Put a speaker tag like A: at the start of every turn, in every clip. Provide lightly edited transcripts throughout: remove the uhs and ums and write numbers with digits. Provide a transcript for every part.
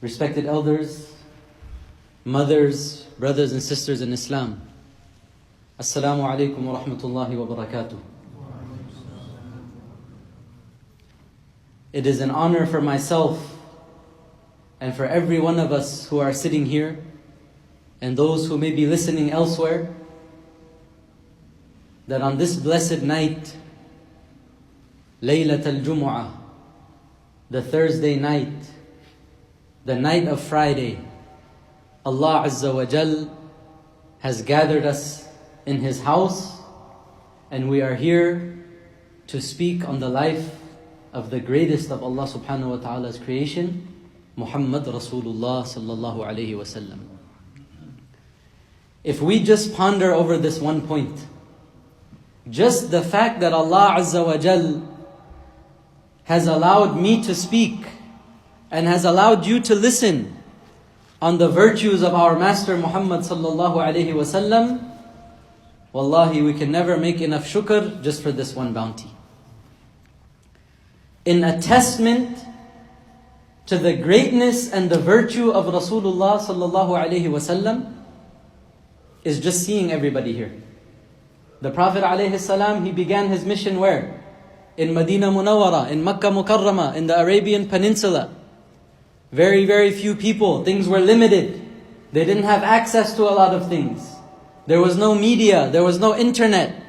A: Respected elders, mothers, brothers and sisters in Islam, Assalamu alaikum wa rahmatullahi wa barakatuh. It is an honor for myself and for every one of us who are sitting here and those who may be listening elsewhere, that on this blessed night, Laylat al-Jumu'ah, the Thursday night, the night of Friday, Allah Azza wa Jal has gathered us in His house, and we are here to speak on the life of the greatest of Allah subhanahu wa ta'ala's creation, Muhammad Rasulullah sallallahu alayhi wa sallam. If we just ponder over this one point, just the fact that Allah Azza wa Jal has allowed me to speak and has allowed you to listen on the virtues of our Master Muhammad sallallahu alayhi wa sallam, wallahi, we can never make enough shukr just for this one bounty. In attestment to the greatness and the virtue of Rasulullah sallallahu alayhi wa sallam is just seeing everybody here. The Prophet alayhi salam, he began his mission where? In Medina Munawwara, in Makkah Mukarramah, in the Arabian Peninsula. Very, very few people. Things were limited. They didn't have access to a lot of things. There was no media. There was no internet.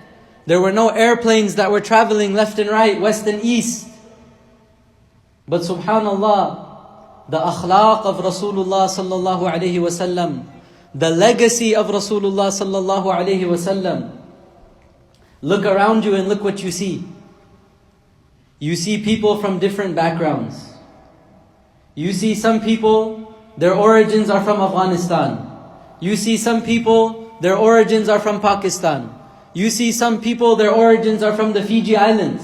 A: There were no airplanes that were traveling left and right, west and east. But subhanallah, the akhlaq of Rasulullah sallallahu alayhi wa sallam, the legacy of Rasulullah sallallahu alayhi wa sallam. Look around you and look what you see. You see people from different backgrounds. You see some people, their origins are from Afghanistan. You see some people, their origins are from Pakistan. You see some people, their origins are from the Fiji Islands.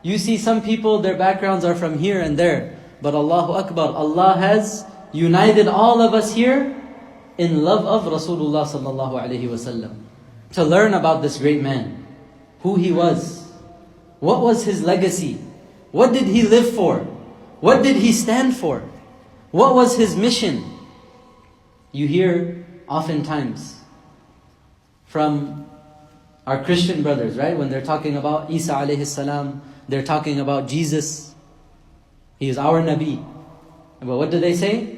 A: You see some people, their backgrounds are from here and there. But Allahu Akbar, Allah has united all of us here in love of Rasulullah sallallahu alaihi wasallam, to learn about this great man, who he was, what was his legacy, what did he live for, what did he stand for, what was his mission. You hear oftentimes from our Christian brothers, right? When they're talking about Isa alayhi salam, they're talking about Jesus. He is our Nabi. But what do they say?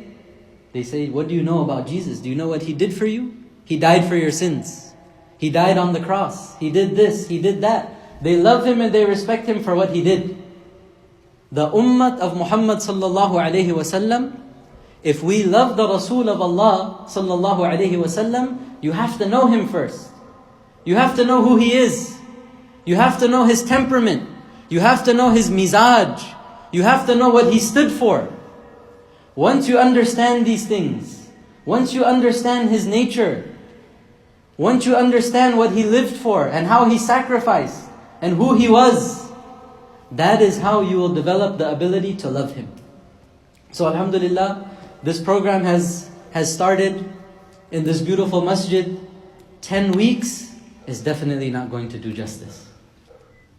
A: They say, what do you know about Jesus? Do you know what He did for you? He died for your sins. He died on the cross. He did this, He did that. They love Him and they respect Him for what He did. The ummah of Muhammad sallallahu alayhi wa sallam, if we love the Rasul of Allah sallallahu alayhi wa sallam, you have to know him first. You have to know who he is. You have to know his temperament. You have to know his mizaj. You have to know what he stood for. Once you understand these things, once you understand his nature, once you understand what he lived for and how he sacrificed and who he was, that is how you will develop the ability to love him. So alhamdulillah, this program has started in this beautiful masjid. 10 weeks is definitely not going to do justice.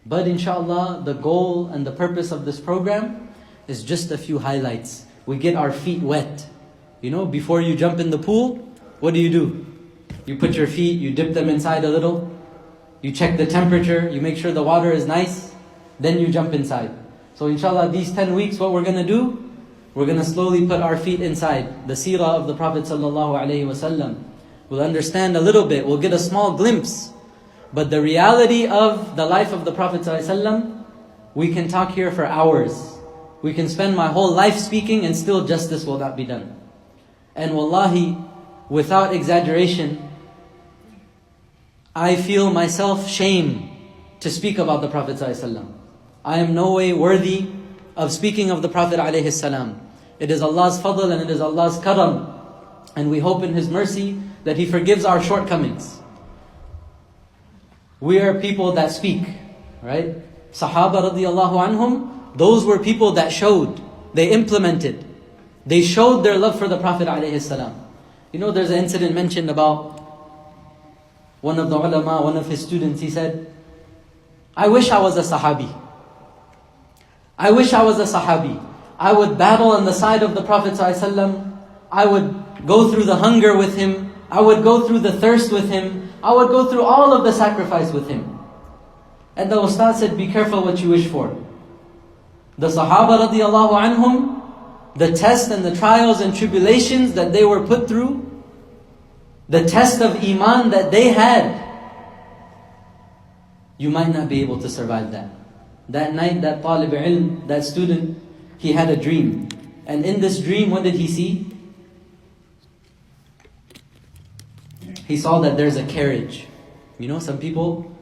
A: But inshallah, the goal and the purpose of this program is just a few highlights. We get our feet wet. You know, before you jump in the pool, what do? You put your feet, you dip them inside a little, you check the temperature, you make sure the water is nice, then you jump inside. So inshallah, these 10 weeks, what we're going to do, we're going to slowly put our feet inside the seerah of the Prophet sallallahu alaihi wasallam. We'll understand a little bit, we'll get a small glimpse. But the reality of the life of the Prophet sallallahu alaihi wasallam, we can talk here for hours. We can spend my whole life speaking and still justice will not be done. And wallahi, without exaggeration, I feel myself shame to speak about the Prophet ﷺ. I am no way worthy of speaking of the Prophet ﷺ. It is Allah's fadl and it is Allah's karam. And we hope in His mercy that He forgives our shortcomings. We are people that speak, right? Sahaba radiyallahu anhum, those were people that showed, they implemented. They showed their love for the Prophet ﷺ. You know, there's an incident mentioned about one of the ulama, one of his students, he said, I wish I was a sahabi. I wish I was a sahabi. I would battle on the side of the Prophet ﷺ. I would go through the hunger with him. I would go through the thirst with him. I would go through all of the sacrifice with him. And the Ustad said, be careful what you wish for. The Sahaba radiallahu anhum, the test and the trials and tribulations that they were put through, the test of Iman that they had, you might not be able to survive that. That night, that talib ilm, that student, he had a dream. And in this dream, what did he see? He saw that there's a carriage. You know, some people,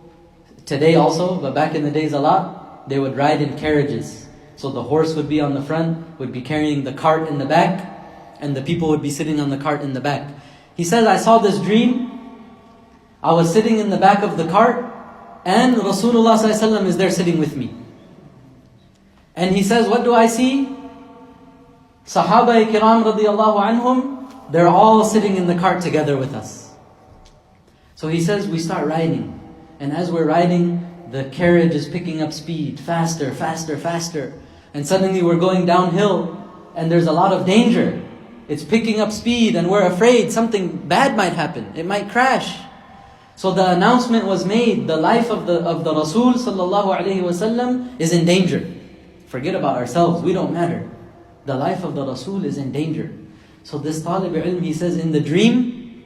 A: today also, but back in the days a lot, they would ride in carriages. So the horse would be on the front, would be carrying the cart in the back, and the people would be sitting on the cart in the back. He says, I saw this dream. I was sitting in the back of the cart, and Rasulullah ﷺ is there sitting with me. And he says, what do I see? Sahaba kiram radiallahu anhum, they're all sitting in the cart together with us. So he says, we start riding. And as we're riding, the carriage is picking up speed, faster, faster, faster. And suddenly we're going downhill, and there's a lot of danger. It's picking up speed, and we're afraid something bad might happen. It might crash. So the announcement was made, the life of the Rasul sallallahu alaihi wasallam is in danger. Forget about ourselves, we don't matter. The life of the Rasul is in danger. So this talib ilm, he says in the dream,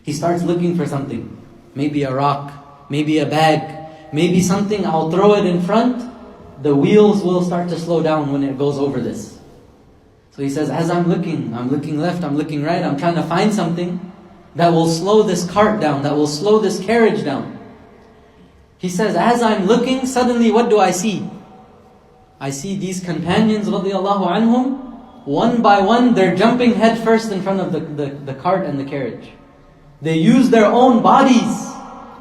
A: he starts looking for something. Maybe a rock, maybe a bag, maybe something, I'll throw it in front. The wheels will start to slow down when it goes over this. So he says, as I'm looking left, I'm looking right, I'm trying to find something that will slow this cart down, that will slow this carriage down. He says, as I'm looking, suddenly what do I see? I see these companions radiallahu anhum, one by one, they're jumping head first in front of the cart and the carriage. They use their own bodies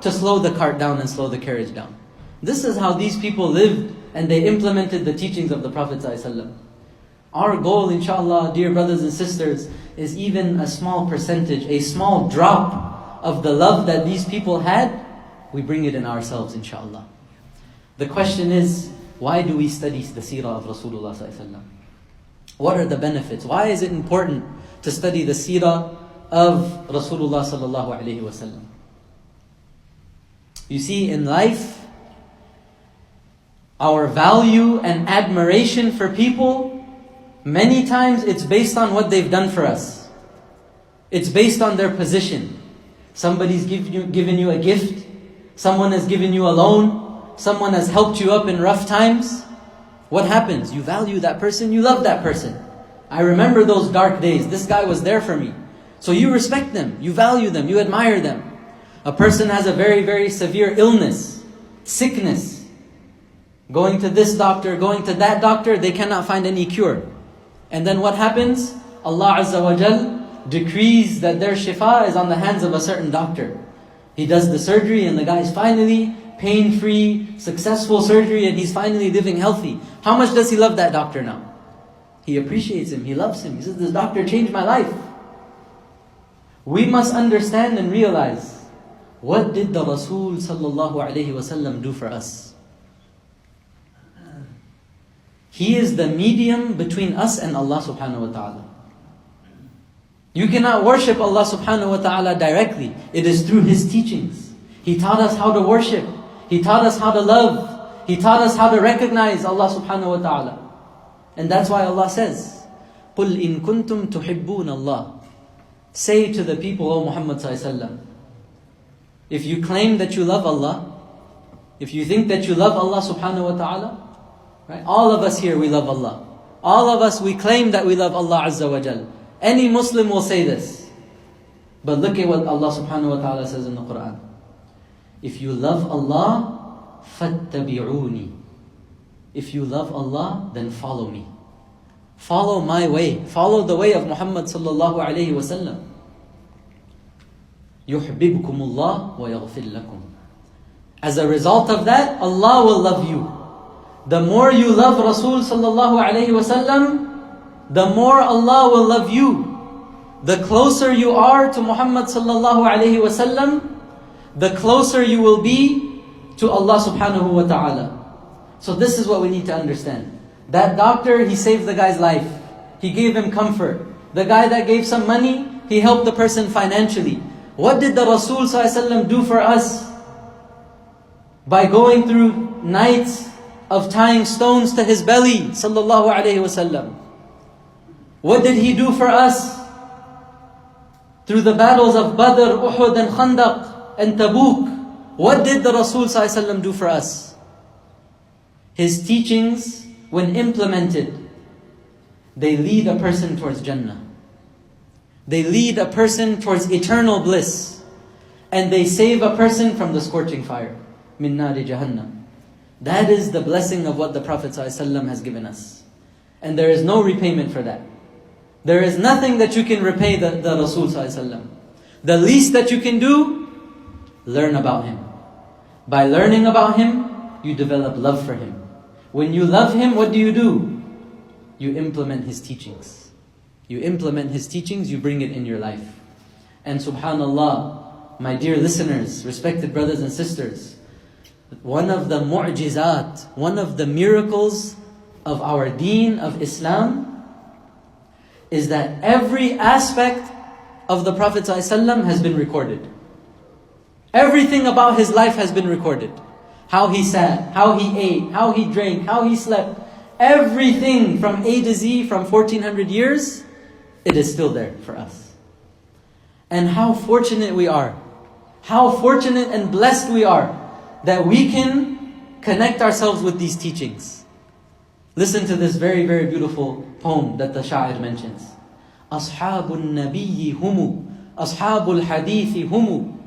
A: to slow the cart down and slow the carriage down. This is how these people lived, and they implemented the teachings of the Prophet ﷺ. Our goal, inshallah, dear brothers and sisters, is even a small percentage, a small drop of the love that these people had, we bring it in ourselves, inshallah. The question is, why do we study the seerah of Rasulullah ﷺ? What are the benefits? Why is it important to study the seerah of Rasulullah sallallahu alaihi wasallam? You see, in life, our value and admiration for people, many times it's based on what they've done for us. It's based on their position. Somebody's given you a gift. Someone has given you a loan. Someone has helped you up in rough times. What happens? You value that person, you love that person. I remember those dark days. This guy was there for me. So you respect them, you value them, you admire them. A person has a very, very severe illness, sickness. Going to this doctor, going to that doctor, they cannot find any cure. And then what happens? Allah Azza wa Jal decrees that their shifa is on the hands of a certain doctor. He does the surgery and the guy is finally pain-free, successful surgery, and he's finally living healthy. How much does he love that doctor now? He appreciates him, he loves him. He says, this doctor changed my life. We must understand and realize, what did the Rasul sallallahu alaihi wasallam do for us? He is the medium between us and Allah subhanahu wa ta'ala. You cannot worship Allah subhanahu wa ta'ala directly. It is through His teachings. He taught us how to worship. He taught us how to love. He taught us how to recognize Allah subhanahu wa ta'ala. And that's why Allah says, قُلْ إِن كُنْتُمْ تُحِبُّونَ اللَّهِ. Say to the people, O Muhammad sallallahu alaihi wasallam, if you claim that you love Allah, if you think that you love Allah subhanahu wa ta'ala, right? All of us here, we love Allah. All of us, we claim that we love Allah Azza wa Jal. Any Muslim will say this. But look at what Allah subhanahu wa ta'ala says in the Quran. If you love Allah, فَاتَّبِعُونِي. If you love Allah, then follow me. Follow my way. Follow the way of Muhammad sallallahu alayhi wa sallam. يُحْبِبْكُمُ اللَّهُ وَيَغْفِرْ لَكُمْ. As a result of that, Allah will love you. The more you love Rasul sallallahu alayhi wa sallam, the more Allah will love you. The closer you are to Muhammad sallallahu alayhi wa sallam, the closer you will be to Allah subhanahu wa ta'ala. So this is what we need to understand. That doctor, he saved the guy's life. He gave him comfort. The guy that gave some money, he helped the person financially. What did the Rasul ﷺ do for us? By going through nights of tying stones to his belly, sallallahu alaihi wasallam. What did he do for us? Through the battles of Badr, Uhud and Khandaq and Tabuk. What did the Rasul ﷺ do for us? His teachings, when implemented, they lead a person towards Jannah. They lead a person towards eternal bliss. And they save a person from the scorching fire. Min nari jahannam. That is the blessing of what the Prophet ﷺ has given us. And there is no repayment for that. There is nothing that you can repay the Rasul ﷺ. The least that you can do, learn about him. By learning about him, you develop love for him. When you love him, what do? You implement his teachings. You implement his teachings, you bring it in your life. And subhanallah, my dear listeners, respected brothers and sisters, one of the mu'jizat, one of the miracles of our deen, of Islam, is that every aspect of the Prophet ﷺ has been recorded. Everything about his life has been recorded. How he sat, how he ate, how he drank, how he slept. Everything from A to Z, from 1400 years, it is still there for us. And how fortunate we are. How fortunate and blessed we are that we can connect ourselves with these teachings. Listen to this very, very beautiful poem that the Sha'ir mentions. Ashabul Nabiyyi humu, Ashabul Hadithi humu,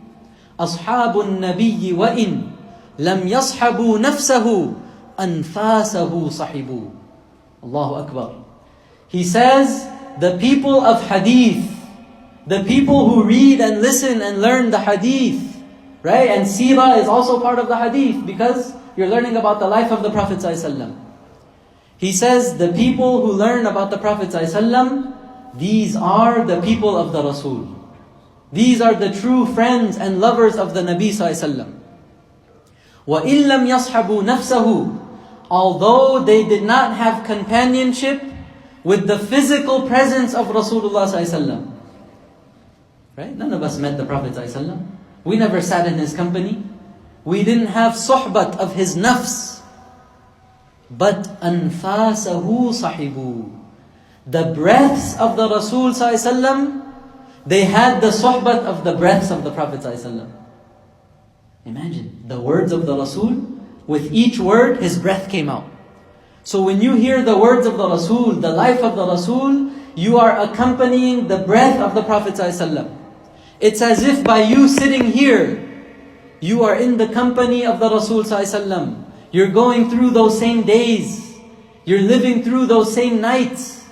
A: Ashabul Nabiyyi wa in lam yashabu nafsahu anfasahu sahibu. Allahu Akbar. He says, the people of Hadith, the people who read and listen and learn the Hadith, right? And Seerah is also part of the Hadith because you're learning about the life of the Prophet ﷺ. He says, the people who learn about the Prophet ﷺ, these are the people of the Rasul. These are the true friends and lovers of the Nabi ﷺ. وَإِن لَمْ يَصْحَبُوا نَفْسَهُ, although they did not have companionship with the physical presence of Rasulullah ﷺ. Right? None of us met the Prophet ﷺ. We never sat in his company. We didn't have suhbat of his nafs. But anfasahu sahibu. The breaths of the Rasul ﷺ, they had the suhbat of the breaths of the Prophet ﷺ. Imagine, the words of the Rasul, with each word, his breath came out. So when you hear the words of the Rasul, the life of the Rasul, you are accompanying the breath of the Prophet ﷺ. It's as if by you sitting here, you are in the company of the Rasul ﷺ. You're going through those same days. You're living through those same nights,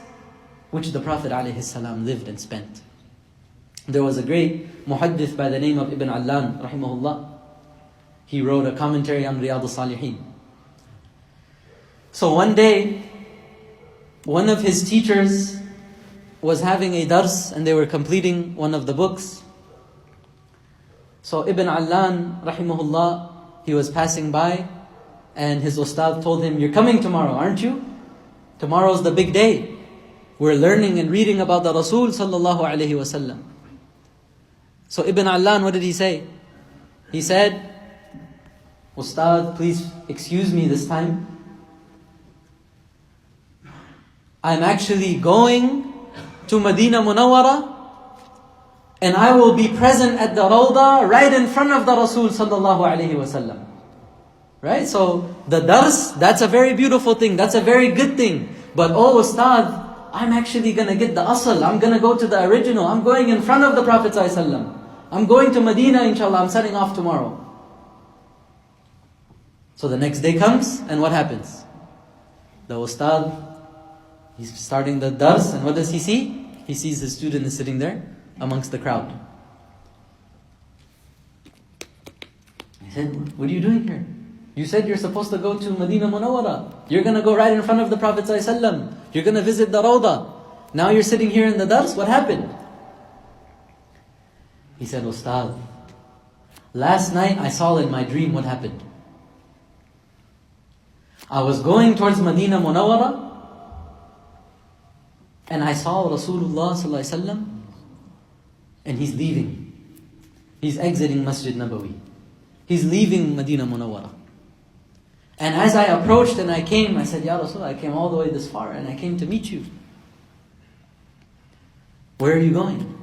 A: which the Prophet ﷺ lived and spent. There was a great muhaddith by the name of Ibn Allan, rahimahullah. He wrote a commentary on Riyadh al-Salihin. So one day, one of his teachers was having a dars and they were completing one of the books. So Ibn Allan, rahimahullah, he was passing by and his ustad told him, "You're coming tomorrow, aren't you? Tomorrow's the big day. We're learning and reading about the Rasul sallallahu alaihi wasallam." So Ibn Allan, what did he say? He said, "Ustad, please excuse me this time. I'm actually going to Medina Munawwara and I will be present at the Rawdah right in front of the Rasul sallallahu alaihi wasallam." Right? So the dars, that's a very beautiful thing. That's a very good thing. But oh Ustad, I'm actually going to get the asl. I'm going to go to the original. I'm going in front of the Prophet ﷺ. I'm going to Medina, inshallah. I'm setting off tomorrow. So the next day comes, and what happens? The Ustad, he's starting the dars, and what does he see? He sees his student is sitting there amongst the crowd. He said, "What are you doing here? You said you're supposed to go to Medina Munawwara. You're going to go right in front of the Prophet ﷺ. You're going to visit the Rawdah. Now you're sitting here in the dars. What happened?" He said, "Ustad, last night I saw in my dream what happened. I was going towards Medina Munawwara, and I saw Rasulullah sallallahu alaihi wasallam, and he's leaving. He's exiting Masjid Nabawi. He's leaving Medina Munawwara. And as I approached and I came, I said, Ya Rasulullah, I came all the way this far and I came to meet you. Where are you going?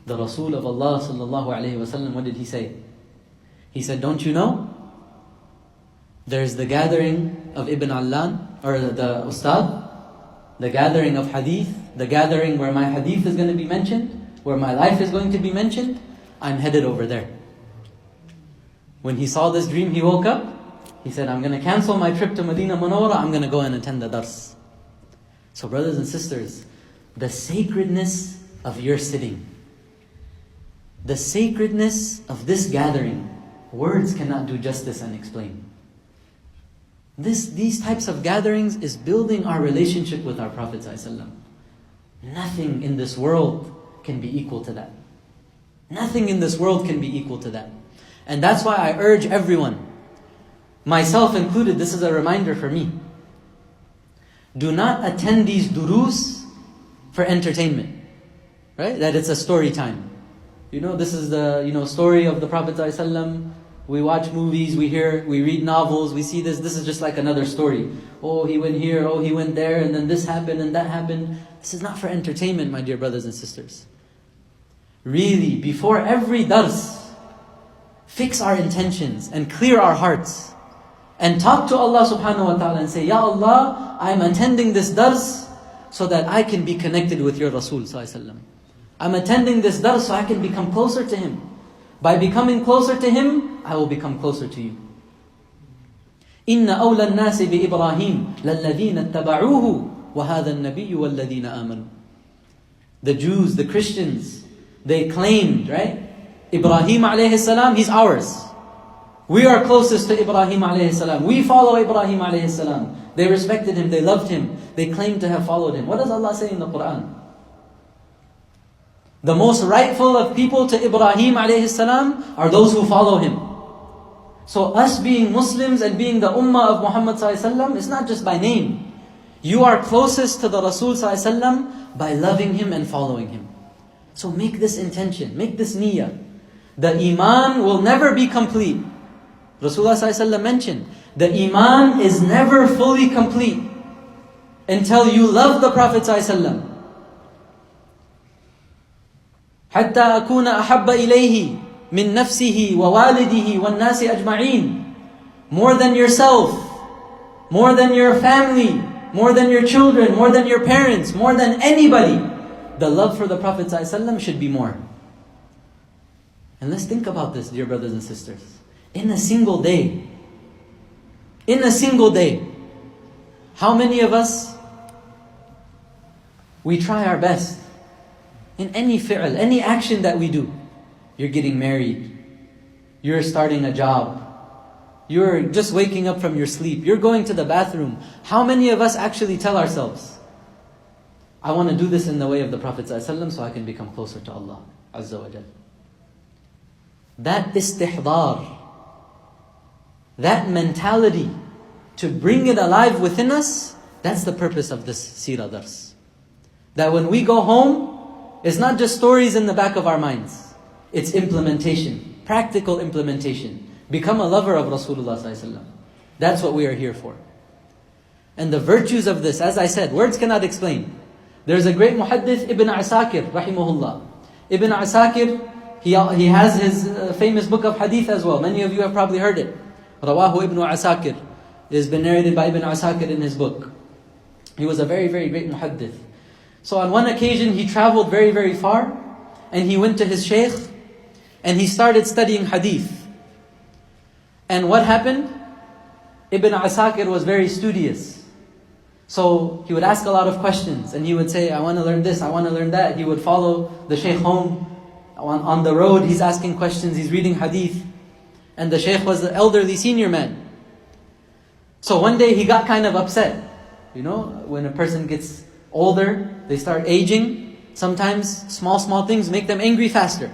A: The Rasul of Allah sallallahu alaihi wasallam, what did he say? He said, don't you know? There's the gathering of Ibn Allan, or the Ustad, the gathering of hadith, the gathering where my hadith is going to be mentioned, where my life is going to be mentioned. I'm headed over there. When he saw this dream, he woke up. He said, I'm going to cancel my trip to Medina Munawwara. I'm going to go and attend the dars. So brothers and sisters, the sacredness of your sitting, the sacredness of this gathering, words cannot do justice and explain. These types of gatherings is building our relationship with our Prophet ﷺ. Nothing in this world can be equal to that. Nothing in this world can be equal to that. And that's why I urge everyone, myself included, this is a reminder for me. Do not attend these durus for entertainment. Right? That it's a story time. This is the story of the Prophet ﷺ. We watch movies, we read novels, we see this. This is just like another story. Oh, he went here, oh, he went there, and then this happened and that happened. This is not for entertainment, my dear brothers and sisters. Really, before every dars, fix our intentions and clear our hearts. And talk to Allah subhanahu wa ta'ala and say, Ya Allah, I'm attending this dars so that I can be connected with your Rasul sallallahu alaihi wasallam. I'm attending this dars so I can become closer to him. By becoming closer to him, I will become closer to you. إِنَّ أَوْلَى النَّاسِ بِإِبْرَاهِيمَ لَلَّذِينَ اتَّبَعُوهُ وَهَذَا النَّبِيُّ وَالَّذِينَ آمَنُوا. The Jews, the Christians, they claimed, right? Ibrahim alayhi salam, he's ours. We are closest to Ibrahim alayhi salam. We follow Ibrahim alayhi salam. They respected him, they loved him. They claimed to have followed him. What does Allah say in the Quran? The most rightful of people to Ibrahim alayhi salam are those who follow him. So us being Muslims and being the ummah of Muhammad sallallahu alaihi wasallam, it's not just by name. You are closest to the Rasul sallallahu alaihi wasallam by loving him and following him. So make this intention, make this niyyah. The iman will never be complete. Rasulullah sallallahu alaihi wasallam mentioned, the iman is never fully complete until you love the Prophet sallallahu alaihi wasallam. حتى أكون أحب إليه من نفسه ووالده والناس أجمعين. More than yourself, more than your family, more than your children, more than your parents, more than anybody. The love for the Prophet ﷺ should be more. And let's think about this, dear brothers and sisters. In a single day, how many of us, we try our best in any fi'l, any action that we do. You're getting married, you're starting a job, you're just waking up from your sleep, you're going to the bathroom. How many of us actually tell ourselves, I want to do this in the way of the Prophet ﷺ so I can become closer to Allah Azza wa Jal. That istihdar, that mentality, to bring it alive within us, that's the purpose of this seerah dars. That when we go home, it's not just stories in the back of our minds. It's implementation, practical implementation. Become a lover of Rasulullah ﷺ. That's what we are here for. And the virtues of this, as I said, words cannot explain. There's a great muhaddith, Ibn Asakir, rahimahullah. Ibn Asakir, he has his famous book of hadith as well. Many of you have probably heard it. Rawahu Ibn Asakir. It has been narrated by Ibn Asakir in his book. He was a very, very great muhaddith. So on one occasion, he traveled very, very far, and he went to his shaykh, and he started studying hadith. And what happened? Ibn Asakir was very studious. So he would ask a lot of questions, and he would say, I want to learn this, I want to learn that. He would follow the shaykh home. On the road, he's asking questions, he's reading hadith. And the shaykh was an elderly senior man. So one day he got kind of upset. When a person gets older, they start aging. Sometimes small things make them angry faster.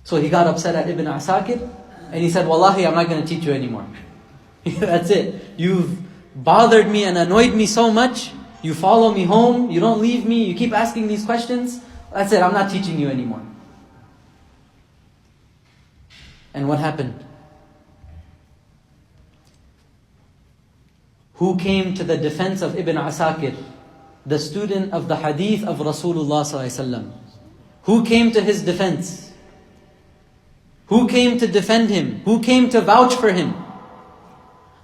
A: So he got upset at Ibn Asakir, and he said, Wallahi, I'm not going to teach you anymore. That's it. You've bothered me and annoyed me so much. You follow me home. You don't leave me. You keep asking these questions. That's it. I'm not teaching you anymore. And what happened? Who came to the defense of Ibn Asakir, the student of the hadith of Rasulullah ﷺ? Who came to his defense? Who came to defend him? Who came to vouch for him?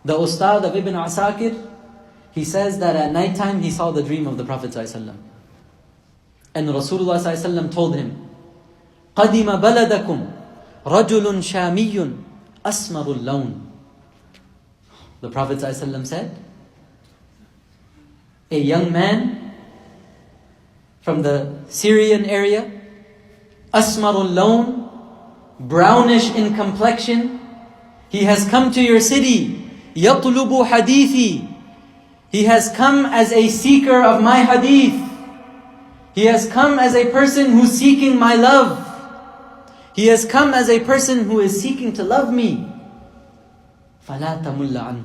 A: The Ustad of Ibn Asakir, he says that at night time he saw the dream of the Prophet ﷺ. And Rasulullah ﷺ told him, قَدِمَ بَلَدَكُمْ رَجُلٌ شَامِيٌّ أَسْمَرُ اللَّوْنِ. The Prophet ﷺ said, a young man from the Syrian area, asmarul lawn, brownish in complexion, he has come to your city, yatlubu hadithi. He has come as a seeker of my hadith. He has come as a person who's seeking my love. He has come as a person who is seeking to love me. فَلَا تَمُلَّ عَنْهُ.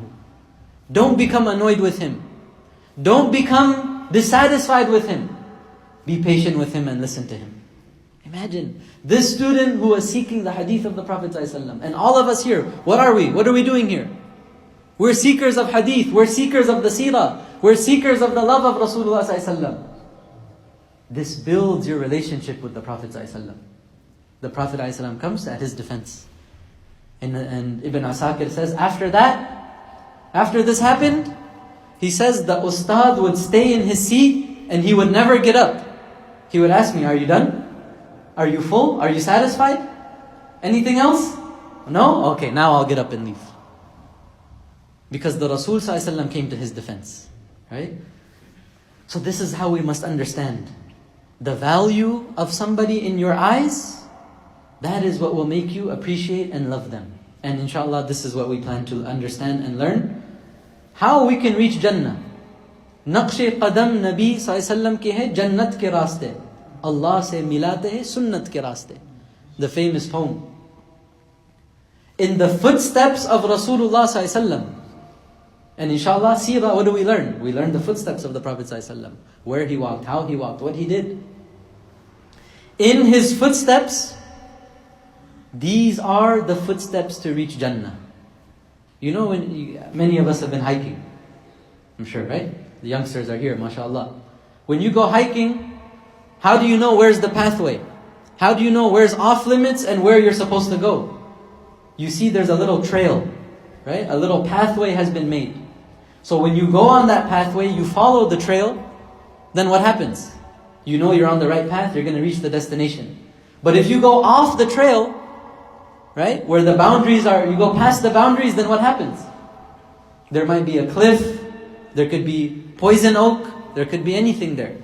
A: Don't become annoyed with him. Don't become dissatisfied with him. Be patient with him and listen to him. Imagine, this student who was seeking the hadith of the Prophet ﷺ, and all of us here, what are we? What are we doing here? We're seekers of hadith, we're seekers of the seerah, we're seekers of the love of Rasulullah ﷺ. This builds your relationship with the Prophet ﷺ. The Prophet ﷺ comes at his defense. And Ibn Asakir says, after that, after this happened, he says the ustad would stay in his seat and he would never get up. He would ask me, are you done? Are you full? Are you satisfied? Anything else? No? Okay, now I'll get up and leave. Because the Rasul ﷺ came to his defense. Right? So this is how we must understand. The value of somebody in your eyes, that is what will make you appreciate and love them. And inshallah, this is what we plan to understand and learn. How we can reach Jannah. Naqsh qadam Nabi ﷺ ke hai, Jannat ke raaste. Allah se milate hai, Sunnat ke raaste. The famous poem. In the footsteps of Rasulullah ﷺ. And inshallah, seerah, what do we learn? We learn the footsteps of the Prophet ﷺ. Where he walked, how he walked, what he did. In his footsteps, these are the footsteps to reach Jannah. You know, many of us have been hiking. I'm sure, right? The youngsters are here, mashallah. When you go hiking, how do you know where's the pathway? How do you know where's off limits and where you're supposed to go? You see there's a little trail, right? A little pathway has been made. So when you go on that pathway, you follow the trail, then what happens? You know you're on the right path, you're going to reach the destination. But if you go off the trail, right, where the boundaries are, you go past the boundaries, then what happens? There might be a cliff, there could be poison oak, there could be anything there.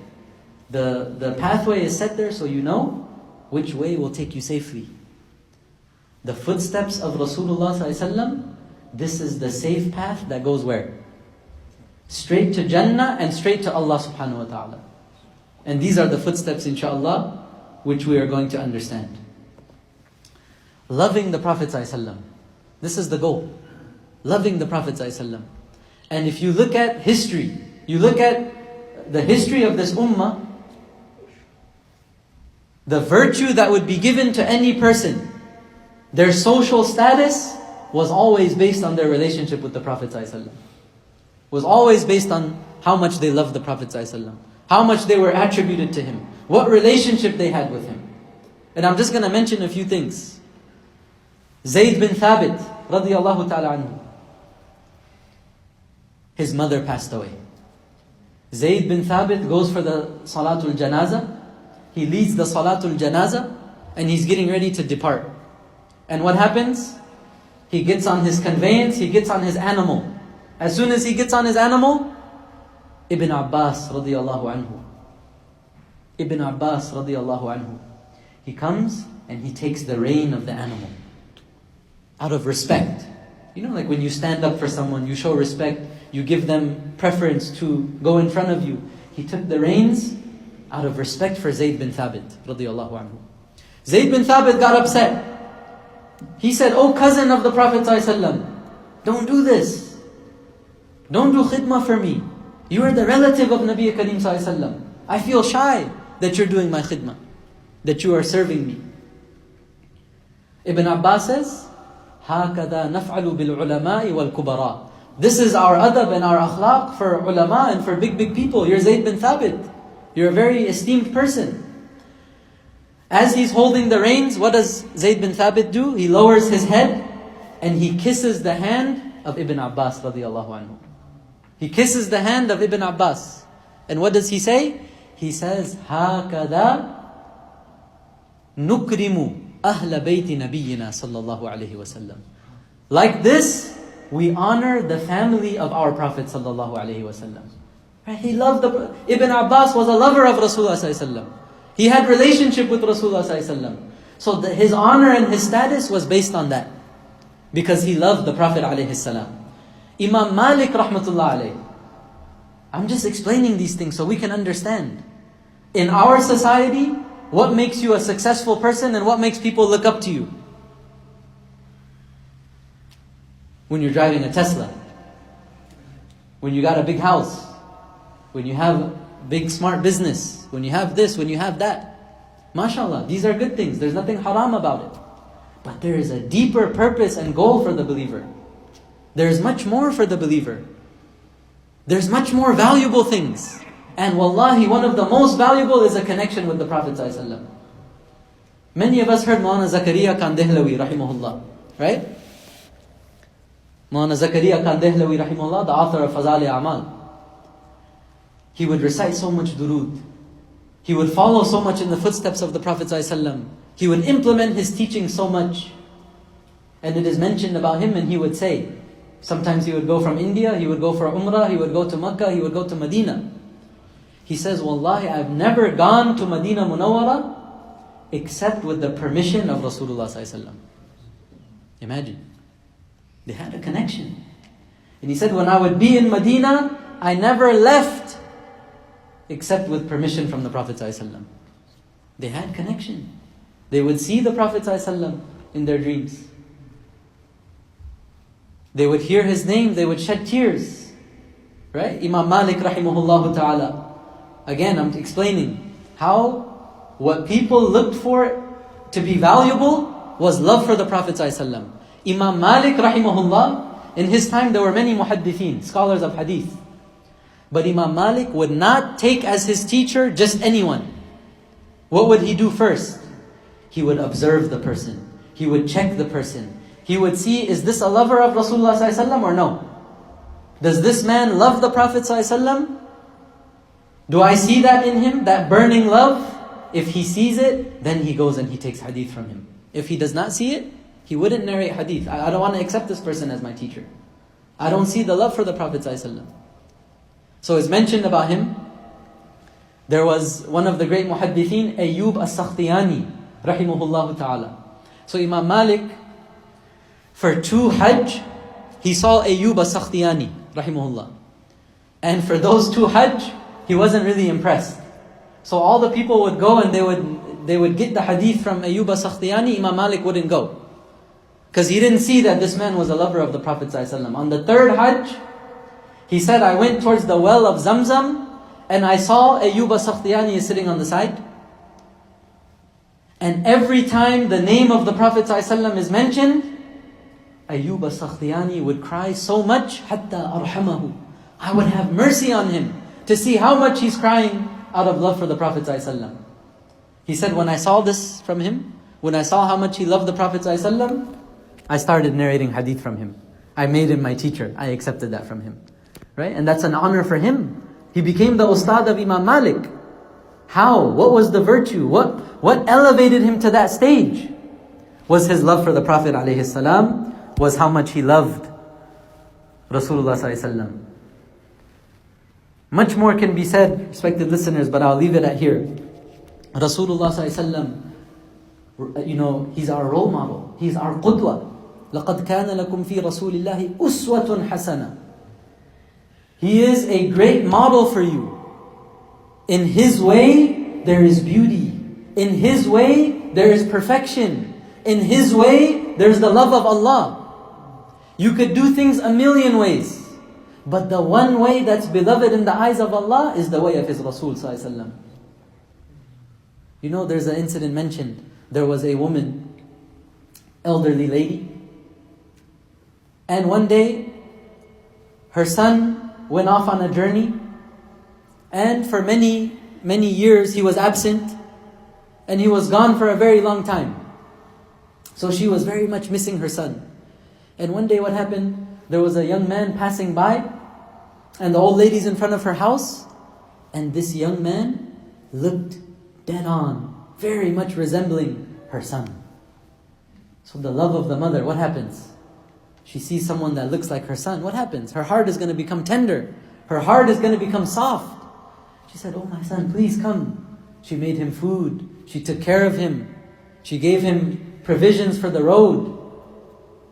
A: The pathway is set there so you know which way will take you safely. The footsteps of Rasulullah ﷺ, this is the safe path that goes where? Straight to Jannah and straight to Allah subhanahu wa ta'ala. And these are the footsteps, inshaAllah, which we are going to understand. Loving the Prophet ﷺ. This is the goal. Loving the Prophet ﷺ. And if you look at history, you look at the history of this ummah, the virtue that would be given to any person, their social status was always based on their relationship with the Prophet ﷺ. Was always based on how much they loved the Prophet ﷺ. How much they were attributed to him. What relationship they had with him. And I'm just going to mention a few things. Zayd bin Thabit, radiyallahu ta'ala anhu. His mother passed away. Zayd bin Thabit goes for the Salatul Janazah. He leads the Salatul Janazah and he's getting ready to depart. And what happens? He gets on his conveyance, he gets on his animal. As soon as he gets on his animal, Ibn Abbas radiyallahu anhu. Ibn Abbas radiyallahu anhu. He comes and he takes the rein of the animal. Out of respect. You know, like when you stand up for someone, you show respect, you give them preference to go in front of you. He took the reins out of respect for Zayd bin Thabit radiyallahu anhu. Zayd bin Thabit got upset. He said, "O cousin of the Prophet ﷺ, Don't do this. Don't do khidmah for me. You are the relative of Nabi Kareem Sallallahu Alaihi Wasallam. I feel shy that you're doing my khidmah, that you are serving me. Ibn Abbas says, هَكَذَا نَفْعَلُ بِالْعُلَمَاءِ وَالْكُبَرَاءِ. This is our adab and our akhlaq for ulama and for big people. You're Zayd bin Thabit. You're a very esteemed person. As he's holding the reins, what does Zayd bin Thabit do? He lowers his head and he kisses the hand of Ibn Abbas radiyallahu anhu. He kisses the hand of Ibn Abbas. And what does he say? He says, هَكَذَا نُكْرِمُ أَهْلَ بَيْتِ نَبِيِّنَا صلى الله عليه وسلم. Like this, we honor the family of our Prophet sallallahu alaihi wasallam. Right? He loved Ibn Abbas was a lover of Rasulullah sallallahu alaihi wasallam. He had relationship with Rasulullah sallallahu alaihi wasallam. So his honor and his status was based on that, because he loved the Prophet alaihi salam. Imam Malik rahmatullah alayhi. I'm just explaining these things so we can understand. In our society, what makes you a successful person and what makes people look up to you? When you're driving a Tesla, when you got a big house, when you have a big smart business, when you have this, when you have that. MashaAllah, these are good things. There's nothing haram about it. But there is a deeper purpose and goal for the believer. There's much more for the believer. There's much more valuable things. And wallahi, one of the most valuable is a connection with the Prophet ﷺ. Many of us heard Maulana Zakaria Khan Dehlawi rahimahullah, right? Maulana Zakaria Khan Dehlawi rahimahullah, the author of Fazal-e A'mal. He would recite so much durood. He would follow so much in the footsteps of the Prophet ﷺ. He would implement his teaching so much. And it is mentioned about him, and he would say, sometimes he would go from India, he would go for Umrah, he would go to Makkah, he would go to Medina. He says, Wallahi, I've never gone to Medina Munawwara except with the permission of Rasulullah ﷺ. Imagine. They had a connection. And he said, when I would be in Medina, I never left except with permission from the Prophet ﷺ. They had connection. They would see the Prophet ﷺ in their dreams. They would hear his name, they would shed tears. Right? Imam Malik rahimahullah ta'ala. Again, I'm explaining how what people looked for to be valuable was love for the Prophet ﷺ. Imam Malik rahimahullah, in his time there were many muhaddithin, scholars of hadith. But Imam Malik would not take as his teacher just anyone. What would he do first? He would observe the person. He would check the person. He would see, is this a lover of Rasulullah ﷺ or no? Does this man love the Prophet ﷺ? Do I see that in him, that burning love? If he sees it, then he goes and he takes hadith from him. If he does not see it, he wouldn't narrate hadith. I don't want to accept this person as my teacher. I don't see the love for the Prophet ﷺ. So it's mentioned about him. There was one of the great muhaddithin, Ayyub as-Sakhtiyani, rahimahullah ta'ala. So Imam Malik, for 2 Hajj, he saw Ayyub as-Sakhtiyani, rahimahullah. And for those 2 Hajj, he wasn't really impressed. So all the people would go and they would get the hadith from Ayyub as-Sakhtiyani. Imam Malik wouldn't go, because he didn't see that this man was a lover of the Prophet ﷺ. On the 3rd Hajj, he said, I went towards the well of Zamzam and I saw Ayyub as-Sakhtiyani is sitting on the side. And every time the name of the Prophet ﷺ is mentioned, Ayyub as-Sakhtiyani would cry so much, حَتَّى أَرْحَمَهُ. I would have mercy on him to see how much he's crying out of love for the Prophet ﷺ. He said, when I saw this from him, when I saw how much he loved the Prophet ﷺ, I started narrating hadith from him. I made him my teacher. I accepted that from him. Right? And that's an honor for him. He became the ustad of Imam Malik. How? What was the virtue? What elevated him to that stage? Was his love for the Prophet ﷺ, was how much he loved Rasulullah ﷺ. Much more can be said, respected listeners, but I'll leave it at here. Rasulullah ﷺ, he's our role model. He's our qudwa. لَقَدْ كَانَ لَكُمْ فِي رَسُولِ اللَّهِ أُسْوَةٌ حَسَنَةٌ. He is a great model for you. In His way, there is beauty. In His way, there is perfection. In His way, there is the love of Allah. You could do things a million ways. But the one way that's beloved in the eyes of Allah is the way of His Rasul sallallahu alaihi wasallam. You know, there's an incident mentioned. There was a woman, elderly lady, and one day her son went off on a journey, and for many years he was absent, and he was gone for a very long time. So she was very much missing her son. And one day what happened? There was a young man passing by, and the old lady's in front of her house, and this young man looked dead on, very much resembling her son. So the love of the mother, what happens? She sees someone that looks like her son. What happens? Her heart is going to become tender. Her heart is going to become soft. She said, "Oh my son, please come." She made him food. She took care of him. She gave him provisions for the road.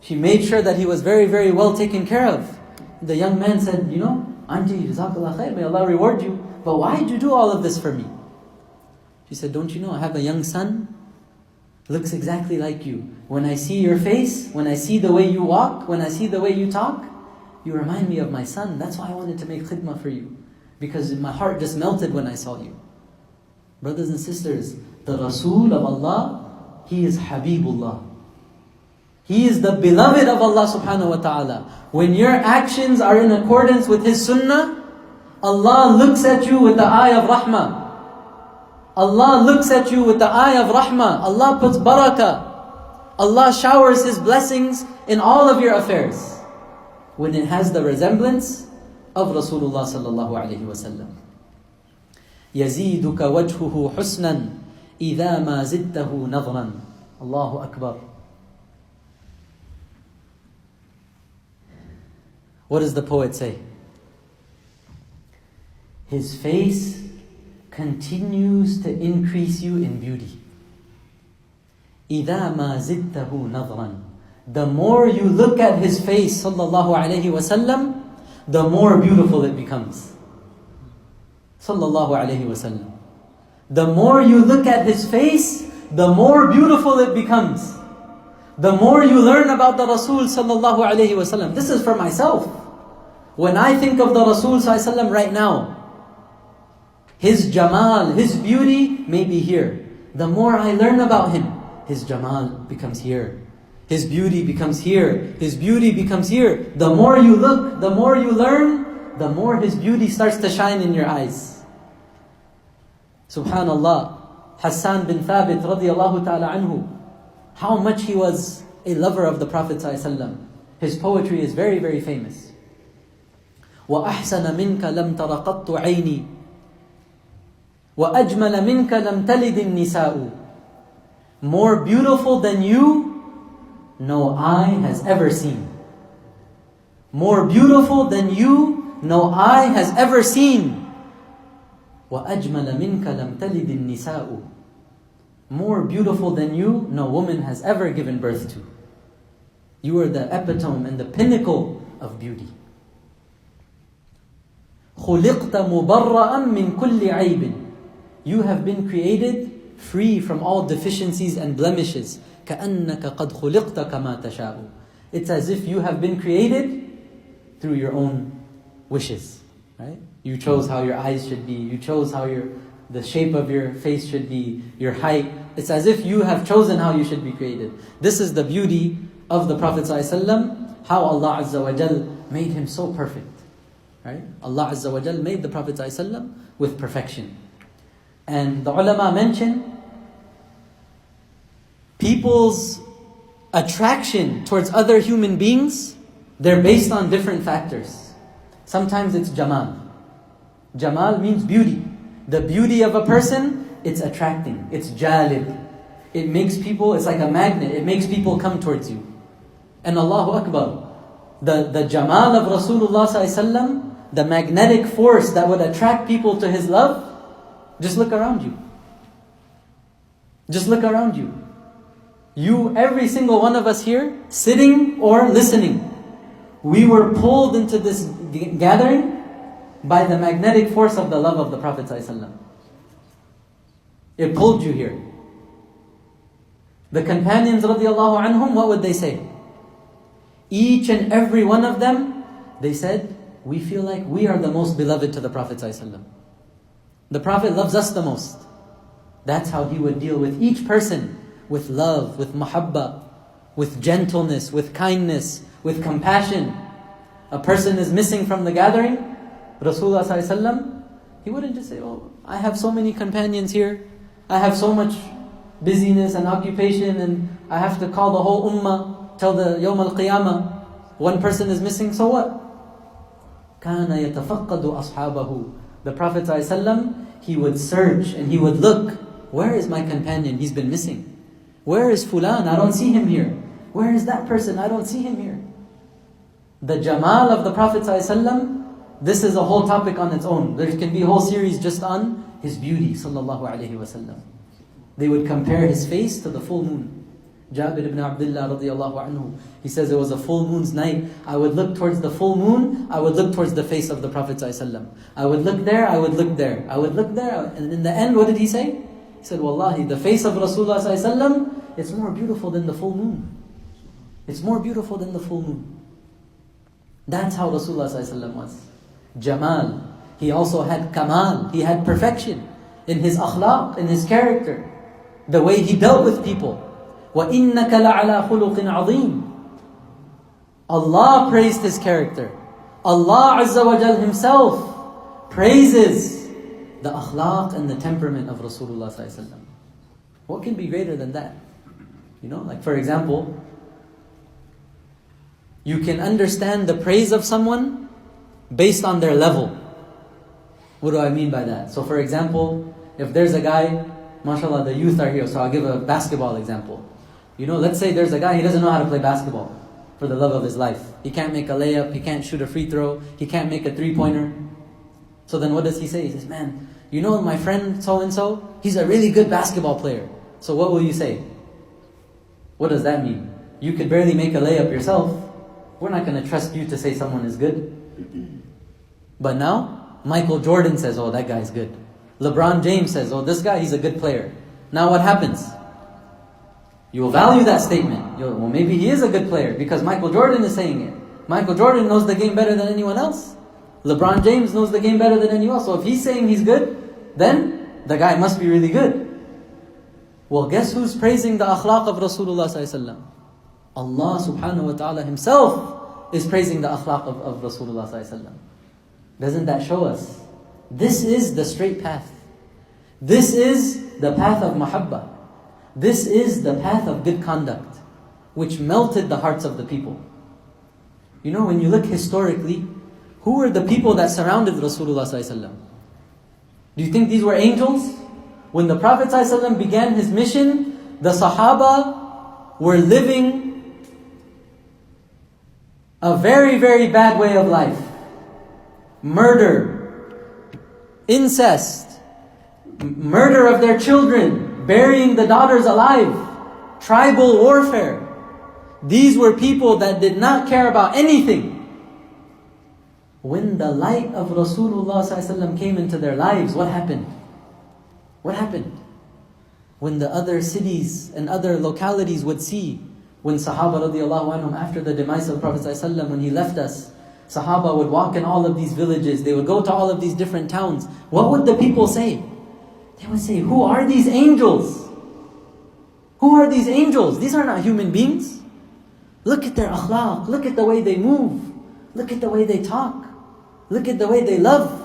A: She made sure that he was very, very well taken care of. The young man said, "You know, Auntie, Jazakallah khair, may Allah reward you. But why did you do all of this for me?" She said, "Don't you know, I have a young son, looks exactly like you. When I see your face, when I see the way you walk, when I see the way you talk, you remind me of my son. That's why I wanted to make khidmah for you. Because my heart just melted when I saw you." Brothers and sisters, the Rasul of Allah, he is Habibullah. He is the beloved of Allah subhanahu wa ta'ala. When your actions are in accordance with His sunnah, Allah looks at you with the eye of rahmah. Allah looks at you with the eye of rahmah. Allah puts barakah. Allah showers His blessings in all of your affairs when it has the resemblance of Rasulullah sallallahu alayhi wa sallam. يَزِيدُكَ وَجْهُهُ حُسْنًا إِذَا مَا زِدْتَهُ نَظْرًا. Allahu Akbar. What does the poet say? His face continues to increase you in beauty. إِذَا مَا زِدْتَهُ نَظْرًا. The more you look at His face, sallallahu alayhi wa sallam, the more beautiful it becomes. Sallallahu alayhi wa sallam. The more you look at His face, the more beautiful it becomes. The more you learn about the Rasul sallallahu alayhi wa sallam. This is for myself. When I think of the Rasul sallallahu alayhi wa sallam right now, His Jamal, His beauty may be here. The more I learn about Him, His Jamal becomes here. His beauty becomes here. His beauty becomes here. The more you look, the more you learn, the more His beauty starts to shine in your eyes. Subhanallah. Hassan bin Thabit radiyallahu ta'ala anhu, how much he was a lover of the Prophet ﷺ. His poetry is very, very famous. وَأَحْسَنَ مِنْكَ لَمْ تَرَقَطُّ عَيْنِي وَأَجْمَلَ مِنْكَ لَمْ تَلِدِ النِّسَاءُ. More beautiful than you, no eye has ever seen. More beautiful than you, no eye has ever seen. وَأَجْمَلَ مِنْكَ لَمْ تَلِدِ النِّسَاءُ. More beautiful than you, no woman has ever given birth to. You are the epitome and the pinnacle of beauty. خُلِقْتَ مُبَرَّأً مِّن كُلِّ عَيْبٍ. You have been created free from all deficiencies and blemishes. كَأَنَّكَ قَدْ خُلِقْتَ كَمَا تَشَاءُ. It's as if you have been created through your own wishes. Right? You chose how your eyes should be. You chose how the shape of your face should be, your height. It's as if you have chosen how you should be created. This is the beauty of the Prophet ﷺ, how Allah Azza wa Jal made him so perfect. Right? Allah Azza wa Jal made the Prophet ﷺ with perfection. And the ulama mention people's attraction towards other human beings, they're based on different factors. Sometimes it's Jamal. Jamal means beauty. The beauty of a person, it's attracting. It's jalib. It makes people, it's like a magnet. It makes people come towards you. And Allahu Akbar, the Jamal of Rasulullah ﷺ, the magnetic force that would attract people to his love, just look around you. Just look around you. You, every single one of us here, sitting or listening, we were pulled into this gathering by the magnetic force of the love of the Prophet ﷺ. It pulled you here. The companions radiallahu anhum, what would they say? Each and every one of them, they said, we feel like we are the most beloved to the Prophet ﷺ. The Prophet loves us the most. That's how he would deal with each person, with love, with mahabbah, with gentleness, with kindness, with compassion. A person is missing from the gathering, Rasulullah ﷺ, he wouldn't just say, oh, I have so many companions here, I have so much busyness and occupation, and I have to call the whole ummah till the Yawm al-Qiyamah. One person is missing, so what? كَانَ يَتَفَقَّدُ أَصْحَابَهُ. The Prophet ﷺ, he would search and he would look, where is my companion? He's been missing. Where is Fulan? I don't see him here. Where is that person? I don't see him here. The Jamal of the Prophet ﷺ, this is a whole topic on its own. There can be a whole series just on his beauty, sallallahu alayhi wa sallam. They would compare his face to the full moon. Jabir ibn Abdullah radiyallahu anhu, he says it was a full moon's night. I would look towards the full moon, I would look towards the face of the Prophet ﷺ. I would look there, I would look there, I would look there. And in the end, what did he say? He said, Wallahi, the face of Rasulullah ﷺ, it's more beautiful than the full moon. It's more beautiful than the full moon. That's how Rasulullah ﷺ was. Jamal. He also had kamal. He had perfection in his akhlaq, in his character. The way he dealt with people. وَإِنَّكَ لَعَلَى خُلُقٍ عَظِيمٍ. Allah praised his character. Allah Azza wa Jal himself praises the akhlaq and the temperament of Rasulullah ﷺ. What can be greater than that? You know, like for example, you can understand the praise of someone based on their level. What do I mean by that? So for example, if there's a guy, mashallah, the youth are here, so I'll give a basketball example. You know, let's say there's a guy, he doesn't know how to play basketball for the love of his life. He can't make a layup, he can't shoot a free throw, he can't make a three-pointer. So then what does he say? He says, man, you know my friend so-and-so, he's a really good basketball player. So what will you say? What does that mean? You could barely make a layup yourself. We're not going to trust you to say someone is good. But now, Michael Jordan says, oh, that guy's good. LeBron James says, oh, this guy, he's a good player. Now what happens? You will value that statement. Well, maybe he is a good player because Michael Jordan is saying it. Michael Jordan knows the game better than anyone else. LeBron James knows the game better than anyone else. So if he's saying he's good, then the guy must be really good. Well, guess who's praising the akhlaq of Rasulullah ﷺ? Allah subhanahu wa ta'ala himself is praising the akhlaq of Rasulullah ﷺ. Doesn't that show us? This is the straight path. This is the path of mahabbah. This is the path of good conduct, which melted the hearts of the people. You know, when you look historically, who were the people that surrounded Rasulullah ﷺ? Do you think these were angels? When the Prophet ﷺ began his mission, the Sahaba were living a very, very bad way of life. Murder, incest, murder of their children, burying the daughters alive, tribal warfare. These were people that did not care about anything. When the light of Rasulullah ﷺ came into their lives, what happened? What happened? When the other cities and other localities would see, when Sahaba radiallahu anhum, after the demise of Prophet ﷺ, when he left us, Sahaba would walk in all of these villages, they would go to all of these different towns. What would the people say? They would say, who are these angels? Who are these angels? These are not human beings. Look at their akhlaq, look at the way they move, look at the way they talk, look at the way they love.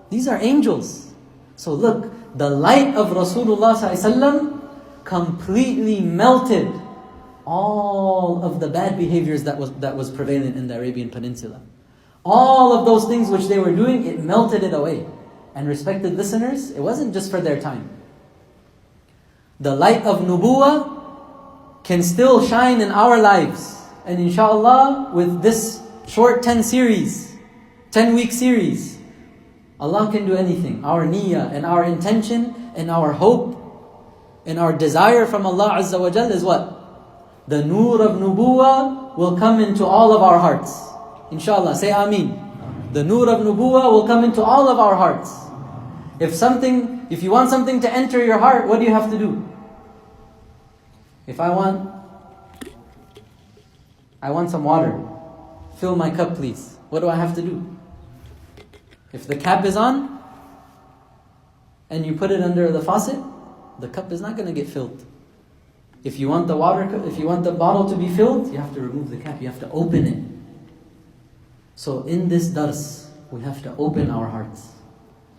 A: These are angels. So look, the light of Rasulullah ﷺ completely melted all of the bad behaviors that was prevalent in the Arabian Peninsula. All of those things which they were doing, it melted it away. And respected listeners, it wasn't just for their time. The light of Nubuwah can still shine in our lives. And inshallah, with this short 10-week series, Allah can do anything. Our niyyah and our intention and our hope and our desire from Allah Azza wa Jal is what? The nur of Nubuwah will come into all of our hearts. Inshallah, say Ameen. The nur of Nubuwah will come into all of our hearts. If you want something to enter your heart, what do you have to do? If I want I want some water. Fill my cup, please. What do I have to do? If the cap is on, and you put it under the faucet, the cup is not going to get filled. If you want the bottle to be filled, you have to remove the cap, you have to open it. So in this dars, we have to open our hearts.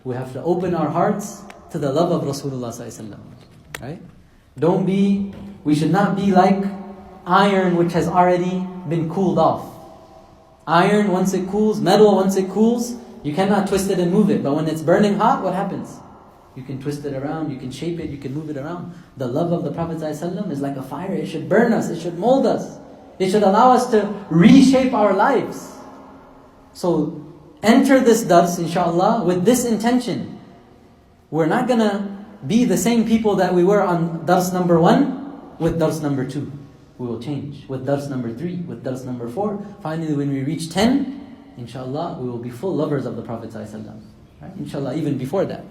A: We have to open our hearts to the love of Rasulullah ﷺ. Right? We should not be like iron which has already been cooled off. Iron, once it cools, metal, once it cools, you cannot twist it and move it. But when it's burning hot, what happens? You can twist it around, you can shape it, you can move it around. The love of the Prophet ﷺ is like a fire. It should burn us, it should mold us. It should allow us to reshape our lives. So enter this dars, inshallah, with this intention. We're not going to be the same people that we were on dars number 1 with dars number 2. We will change with dars number 3, with dars number 4. Finally, when we reach 10, inshallah, we will be full lovers of the Prophet ﷺ. Right? Inshallah, even before that.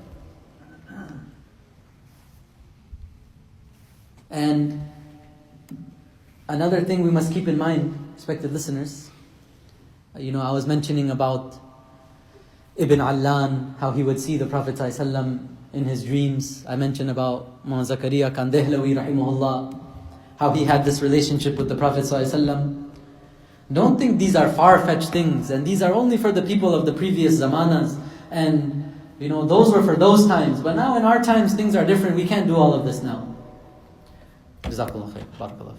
A: And another thing we must keep in mind, respected listeners, I was mentioning about Ibn Allan, how he would see the Prophet ﷺ in his dreams. I mentioned about Muhammad Zakaria Kandehlawi rahimahullah, how he had this relationship with the Prophet ﷺ. Don't think these are far-fetched things, and these are only for the people of the previous zamanas, and those were for those times. But now in our times, things are different. We can't do all of this now. Jazakallah khair, barakallah.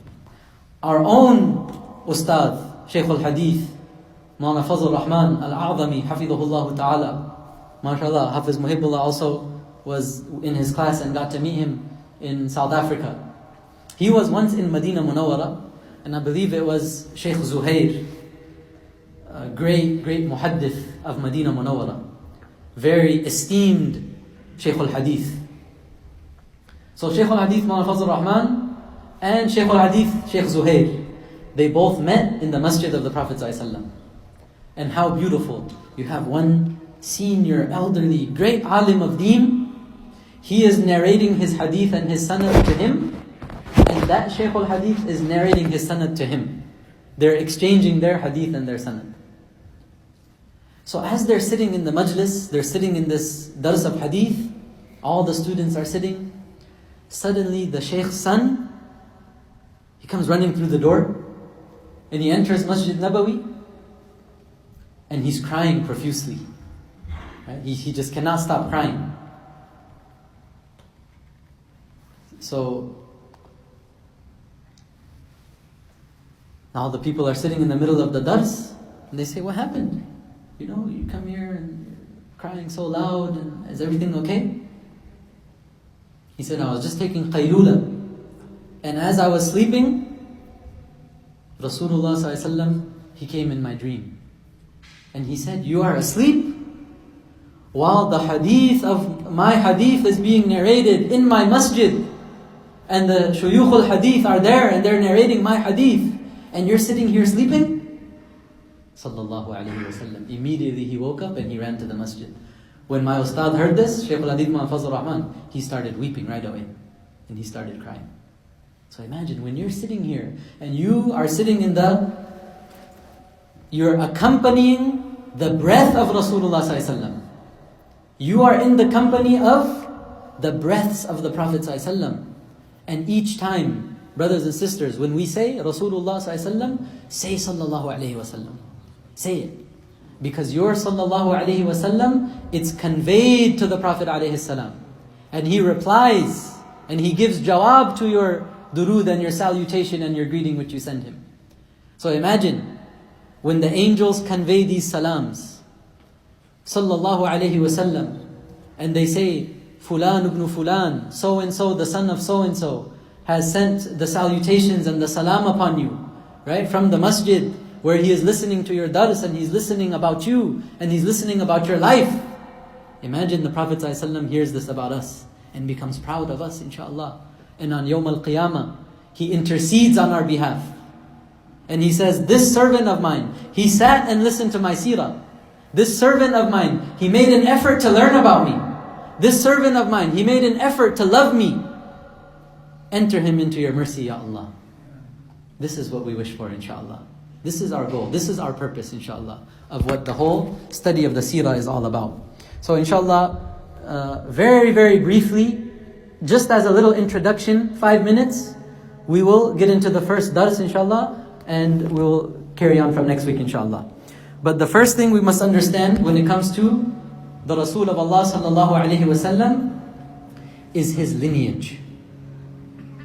A: Our own Ustad, Shaykh al-Hadith, Mawlana Fazl Rahman al-A'zami, hafidhahullah ta'ala. MashaAllah, Hafiz Muhibbullah also was in his class and got to meet him in South Africa. He was once in Medina Munawwara, and I believe it was Shaykh Zuhair, a great muhaddith of Medina Munawwara. Very esteemed Shaykh al-Hadith. So Shaykh al-Hadith Mawlana Fazl Rahman and Shaykh al-Hadith Shaykh Zuhair, they both met in the Masjid of the Prophet ﷺ. And how beautiful. You have one senior, elderly, great alim of deen. He is narrating his hadith and his sanad to him, and that Shaykh al-Hadith is narrating his sanad to him. They're exchanging their hadith and their sanad. So as they're sitting in the majlis, they're sitting in this dars of hadith, all the students are sitting. Suddenly the Shaykh's son, he comes running through the door, and he enters Masjid Nabawi, and he's crying profusely. Right? He just cannot stop crying. So now the people are sitting in the middle of the dars, and they say, "What happened? You come here and you're crying so loud, and is everything okay?" He said, "I was just taking qaylula, and as I was sleeping, Rasulullah ﷺ, he came in my dream. And he said, 'You are asleep while the hadith of my hadith is being narrated in my masjid, and the shuyukh al-hadith are there and they're narrating my hadith, and you're sitting here sleeping?' Sallallahu alayhi wa sallam. Immediately he woke up and he ran to the masjid. When my ustad heard this, Shaykh al-Hadith Muhammad Fazl Rahman, he started weeping right away. And he started crying. So imagine when you're sitting here and you are sitting you're accompanying the breath of Rasulullah ﷺ. You are in the company of the breaths of the Prophet ﷺ. And each time, brothers and sisters, when we say Rasulullah ﷺ, say Sallallahu Alaihi Wasallam. Say it. Because your Sallallahu Alaihi Wasallam, it's conveyed to the Prophet Alaihi Salam. And he replies, and he gives jawab to your durood and your salutation and your greeting which you send him. So imagine, when the angels convey these salams, Sallallahu Alaihi Wasallam, and they say, Fulan ibn Fulan, so-and-so, the son of so-and-so, has sent the salutations and the salam upon you, right? From the masjid, where he is listening to your dars, and he's listening about you, and he's listening about your life. Imagine the Prophet ﷺ hears this about us, and becomes proud of us, inshaAllah. And on Yawm al-Qiyamah, he intercedes on our behalf. And he says, this servant of mine, he sat and listened to my seerah. This servant of mine, he made an effort to learn about me. This servant of mine, he made an effort to love me. Enter him into your mercy, Ya Allah. This is what we wish for, inshaAllah. This is our goal. This is our purpose, inshallah, of what the whole study of the seerah is all about. So inshallah, very, very briefly, just as a little introduction, 5 minutes, we will get into the first dars, inshallah, and we will carry on from next week, inshallah. But the first thing we must understand when it comes to the Rasul of Allah sallallahu alaihi wasallam is his lineage.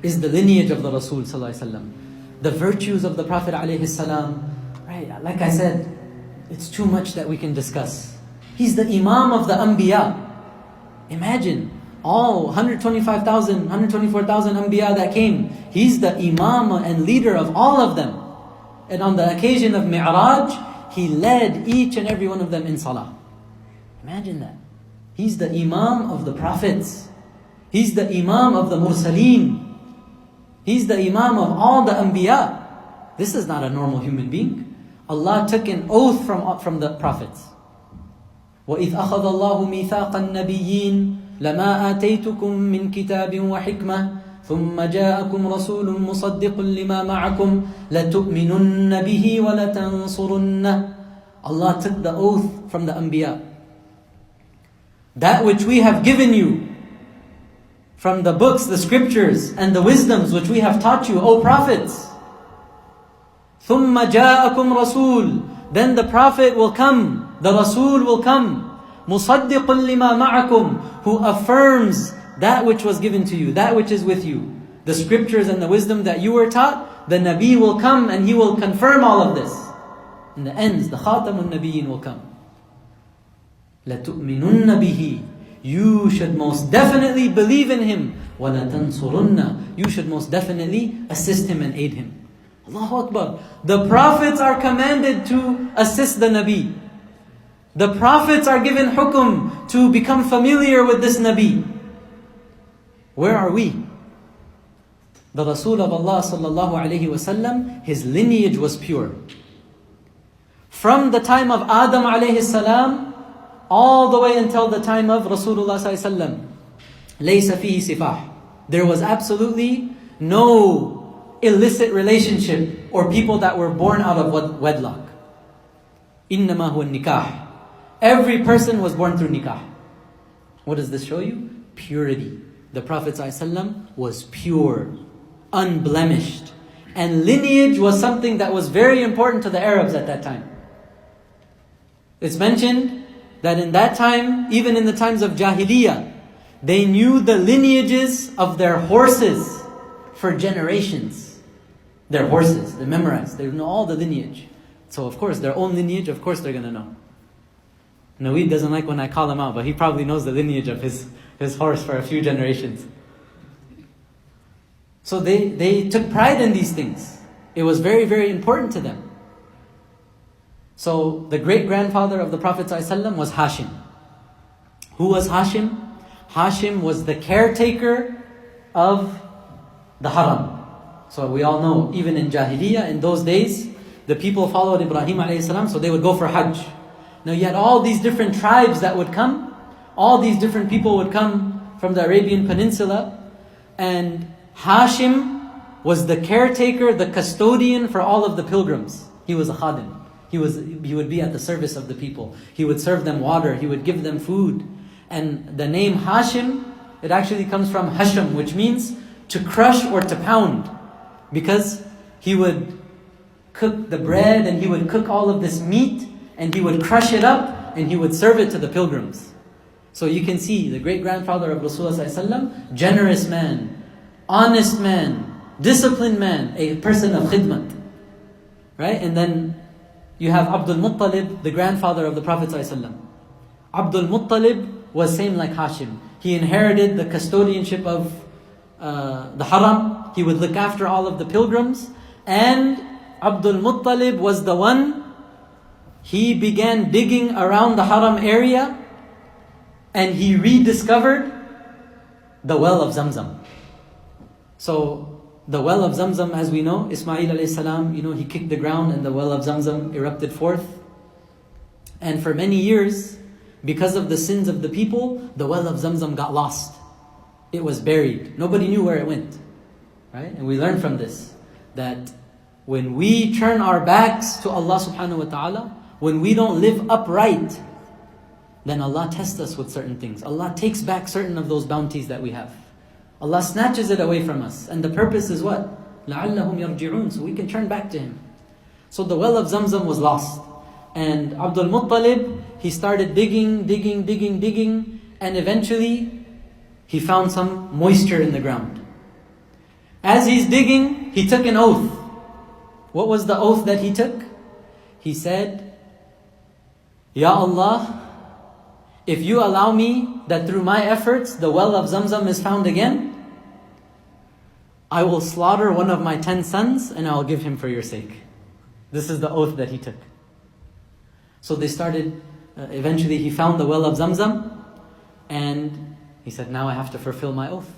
A: Is the lineage of the Rasul sallallahu alaihi wasallam. The virtues of the Prophet alayhi salam, right? Like I said, it's too much that we can discuss. He's the Imam of the Anbiya. Imagine, all 125,000, 124,000 Anbiya that came. He's the Imam and leader of all of them. And on the occasion of Mi'raj, he led each and every one of them in Salah. Imagine that. He's the Imam of the Prophets. He's the Imam of the Mursaleen. He's the Imam of all the Anbiya. This is not a normal human being. Allah took an oath from the Prophets. وَإِذْ أَخَذَ اللَّهُ مِيثَاقَ النَّبِيِّينَ لَمَا آتَيْتُكُم مِّن كِتَابٍ وَحِكْمَةٍ ثُمَّ جَاءَكُمْ رَسُولٌ مُصَدِّقٌ لِمَا مَعَكُمْ لَتُؤْمِنُنَّ بِهِ وَلَتَنصُرُنَّهُ. Allah took the oath from the Anbiya. That which we have given you from the books, the scriptures, and the wisdoms which we have taught you, O prophets. ثُمَّ جَاءَكُمْ رَسُولٌ. Then the Prophet will come, the Rasul will come, مُصَدِّقٌ لِمَا مَعَكُمْ, who affirms that which was given to you, that which is with you. The scriptures and the wisdom that you were taught, the Nabi will come and he will confirm all of this. In the ends, the Khatamun Nabiyyin will come. لَتُؤْمِنُنَّ بِهِ. You should most definitely believe in him. وَلَتَنْصُرُنَّ. You should most definitely assist him and aid him. Allahu Akbar. The prophets are commanded to assist the Nabi. The prophets are given hukum to become familiar with this Nabi. Where are we? The Rasul of Allah sallallahu alaihi wasallam, his lineage was pure. From the time of Adam alayhi salam, all the way until the time of Rasulullah sallallahu alaihi wasallam, laysa fihi sifah. There was absolutely no illicit relationship or people that were born out of wedlock. Innama huwa nikah. Every person was born through nikah. What does this show you? Purity. The Prophet ﷺ was pure, unblemished. And lineage was something that was very important to the Arabs at that time. It's mentioned that in that time, even in the times of Jahiliyyah, they knew the lineages of their horses for generations. Their horses, they memorized, they know all the lineage. So of course, their own lineage, of course they're going to know. Naweed doesn't like when I call him out, but he probably knows the lineage of his horse for a few generations. So they took pride in these things. It was very, very important to them. So the great-grandfather of the Prophet ﷺ was Hashim. Who was Hashim? Hashim was the caretaker of the Haram. So we all know, even in Jahiliyyah, in those days, the people followed Ibrahim ﷺ, so they would go for Hajj. Now you had all these different tribes that would come. All these different people would come from the Arabian Peninsula. And Hashim was the caretaker, the custodian for all of the pilgrims. He was a khadim. He would be at the service of the people. He would serve them water. He would give them food. And the name Hashim, it actually comes from Hashim, which means to crush or to pound. Because he would cook the bread and he would cook all of this meat and he would crush it up and he would serve it to the pilgrims. So you can see the great-grandfather of Rasulullah ﷺ, generous man, honest man, disciplined man, a person of khidmat. Right? And then you have Abdul Muttalib, the grandfather of the Prophet ﷺ. Abdul Muttalib was same like Hashim. He inherited the custodianship of the Haram. He would look after all of the pilgrims. And Abdul Muttalib was the one, he began digging around the Haram area and he rediscovered the well of Zamzam. So the well of Zamzam, as we know, Ismail alayhi salam, he kicked the ground and the well of Zamzam erupted forth. And for many years, because of the sins of the people, the well of Zamzam got lost. It was buried. Nobody knew where it went. Right? And we learn from this that when we turn our backs to Allah subhanahu wa ta'ala, when we don't live upright, then Allah tests us with certain things. Allah takes back certain of those bounties that we have. Allah snatches it away from us. And the purpose is what? لَعَلَّهُمْ يَرْجِعُونَ, so we can turn back to Him. So the well of Zamzam was lost. And Abdul Muttalib, he started digging, and eventually he found some moisture in the ground. As he's digging, he took an oath. What was the oath that he took? He said, Ya Allah, if you allow me that through my efforts the well of Zamzam is found again, I will slaughter one of my 10 sons and I will give him for your sake. This is the oath that he took. So they started, eventually he found the well of Zamzam, and he said, now I have to fulfill my oath.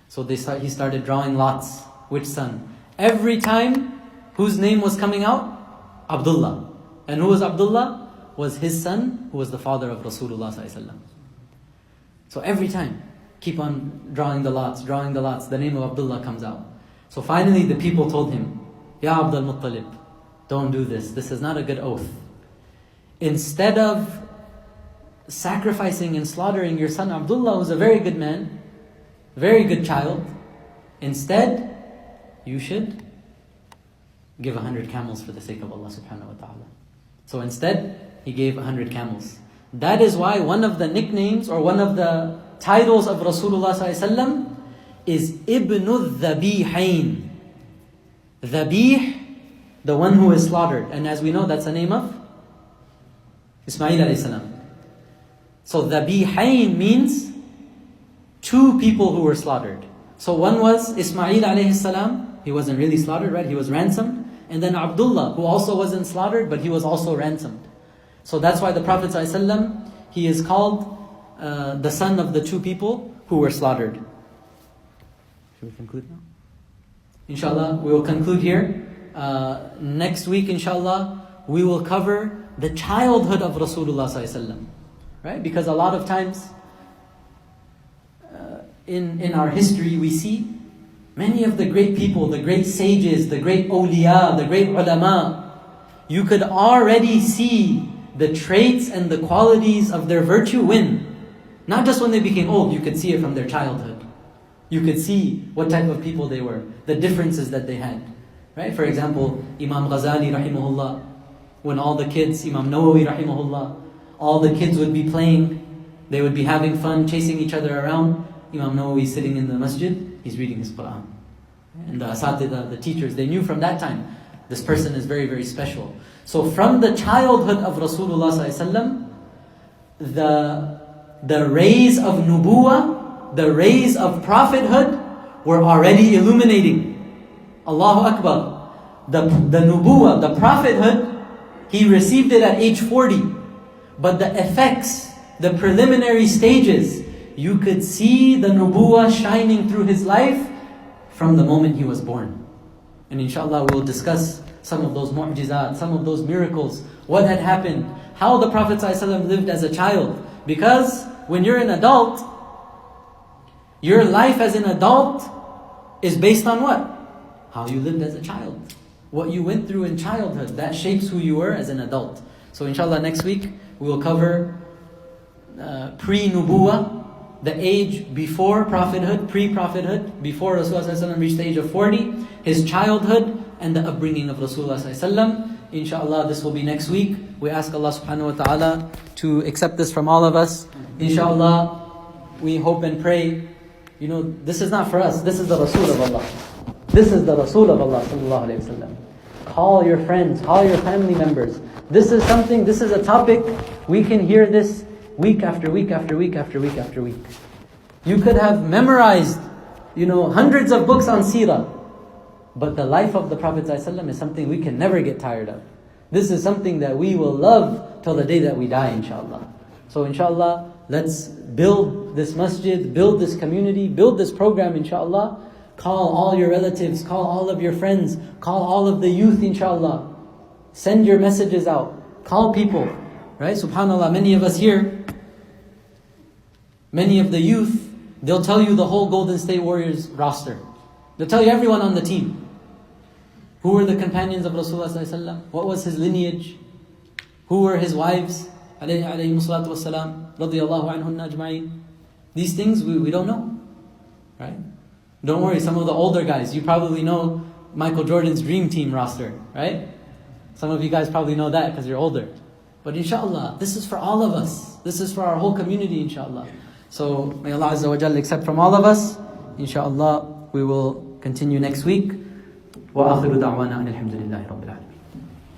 A: So he started drawing lots. Which son? Every time, whose name was coming out? Abdullah. And who was Abdullah? Was his son, who was the father of Rasulullah ﷺ. So every time, keep on drawing the lots, the name of Abdullah comes out. So finally the people told him, Ya Abdul Muttalib, don't do this. This is not a good oath. Instead of sacrificing and slaughtering your son Abdullah, who's a very good man, very good child, instead, you should give 100 camels for the sake of Allah subhanahu wa ta'ala. So instead, he gave 100 camels. That is why one of the nicknames or one of the titles of Rasulullah ﷺ is Ibnu Dhabihain. Dhabih, the one who is slaughtered. And as we know, that's the name of Ismail alayhi salam. So Dhabihain means 2 people who were slaughtered. So one was Ismail alayhi salam. He wasn't really slaughtered, right? He was ransomed. And then Abdullah, who also wasn't slaughtered, but he was also ransomed. So that's why the Prophet ﷺ, he is called the son of the 2 people who were slaughtered. Should we conclude now? Inshallah, we will conclude here. Next week, inshallah, we will cover the childhood of Rasulullah ﷺ. Right? Because a lot of times, in our history, we see many of the great people, the great sages, the great awliya, the great ulama, you could already see the traits and the qualities of their virtue when? Not just when they became old, you could see it from their childhood. You could see what type of people they were, the differences that they had. Right? For example, Imam Ghazali rahimahullah, when all the kids, Imam Nawawi rahimahullah, all the kids would be playing, they would be having fun, chasing each other around. Imam Nawawi sitting in the masjid, he's reading his Quran. And the asatidha, the teachers, they knew from that time, this person is very, very special. So from the childhood of Rasulullah ﷺ, the rays of nubuwah, the rays of prophethood were already illuminating. Allahu Akbar. The nubuwah, the prophethood, he received it at age 40. But the effects, the preliminary stages, you could see the nubuwah shining through his life from the moment he was born. And inshallah we'll discuss some of those mu'jizat, some of those miracles, what had happened, how the Prophet ﷺ lived as a child. Because when you're an adult, your life as an adult is based on what? How you lived as a child. What you went through in childhood, that shapes who you were as an adult. So inshallah next week we will cover pre-nubuwah, the age before prophethood, pre-prophethood, before Rasulullah ﷺ reached the age of 40, his childhood and the upbringing of Rasulullah ﷺ. Inshallah, this will be next week. We ask Allah subhanahu wa ta'ala to accept this from all of us. Inshallah, we hope and pray. You know, this is not for us. This is the Rasul of Allah. This is the Rasul of Allah sallallahu alayhi wa sallam. Call your friends, call your family members. This is something, this is a topic, we can hear this week after week after week after week after week. You could have memorized, hundreds of books on Seerah. But the life of the Prophet ﷺ is something we can never get tired of. This is something that we will love till the day that we die, inshallah. So inshallah, let's build this masjid, build this community, build this program, inshallah. Call all your relatives, call all of your friends, call all of the youth, inshallah. Send your messages out, call people, right? SubhanAllah, many of us here, many of the youth, they'll tell you the whole Golden State Warriors roster. They'll tell you everyone on the team. Who were the companions of Rasulullah sallallahu alaihi wasallam? What was his lineage? Who were his wives? Alayhi salatu wassalam, radiyallahu anhunna ajma'in. These things we don't know, right? Don't worry, some of the older guys, you probably know Michael Jordan's Dream Team roster, right? Some of you guys probably know that because you're older. But inshallah, this is for all of us. This is for our whole community, inshallah. So may Allah Azza wa Jalla accept from all of us. Inshallah, we will continue next week. وآخر دعوانا أن الحمد لله رب العالمين.